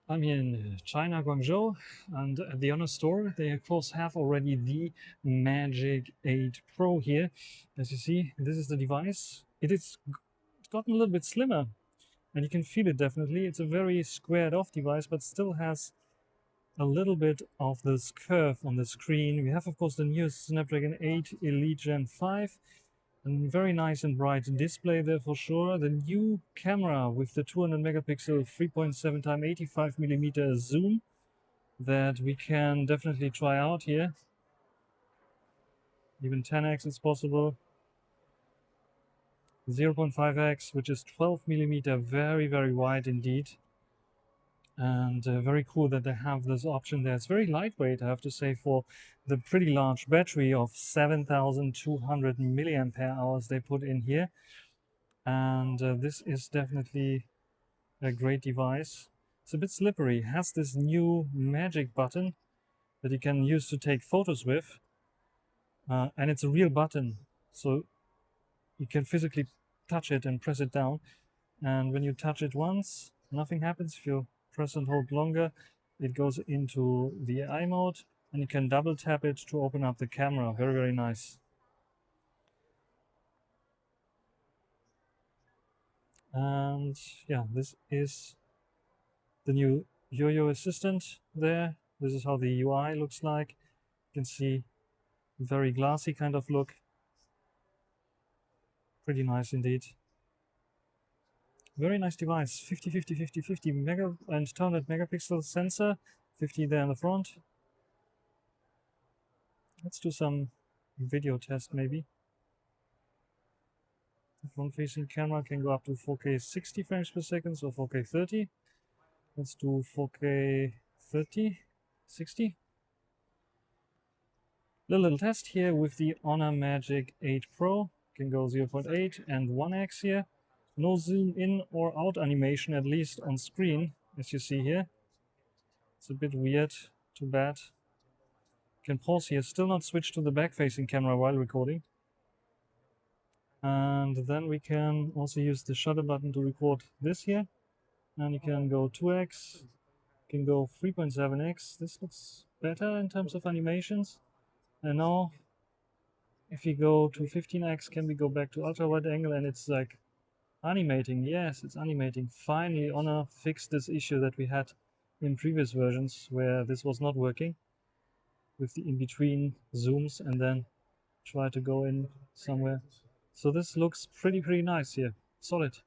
I'm here in China, Guangzhou, and at the Honor store, they of course have already the Magic 8 Pro here. As you see, this is the device. It's gotten a little bit slimmer, and you can feel it definitely. It's a very squared off device, but still has a little bit of this curve on the screen. We have, of course, the new Snapdragon 8 Elite Gen 5. A very nice and bright display there for sure. The new camera with the 200 megapixel 3.7 x 85 millimeter zoom that we can definitely try out here. Even 10x is possible. 0.5x, which is 12 millimeter, very, very wide indeed. And very cool that they have this option there. It's very lightweight, I have to say, for the pretty large battery of 7,200 milliampere hours they put in here. And this is definitely a great device. It's a bit slippery. It has this new magic button that you can use to take photos with. And it's a real button. So you can physically touch it and press it down. And when you touch it once, nothing happens. If you press and hold longer, it goes into the eye mode. And you can double tap it to open up the camera. Very, very nice. And yeah, this is the new Yo-Yo Assistant there. This is how the UI looks like. You can see very glassy kind of look. Pretty nice indeed. Very nice device. 50 mega and 200 megapixel sensor. 50 there in the front. Let's do some video test maybe. The front-facing camera can go up to 4K 60 frames per second, so 4K 30. Let's do 4K 30, 60. Little test here with the Honor Magic 8 Pro. Can go 0.8 and 1x here. No zoom in or out animation, at least on screen, as you see here. It's a bit weird, too bad. Can pause here, still not switch to the back-facing camera while recording. And then we can also use the shutter button to record this here. And you can go 2x, you can go 3.7x. This looks better in terms of animations. And now, if you go to 15x, can we go back to ultra wide angle, and it's like animating. Yes, it's animating. Finally, Honor fixed this issue that we had in previous versions where this was not working with the in-between zooms and then try to go in somewhere. So this looks pretty nice here. Solid.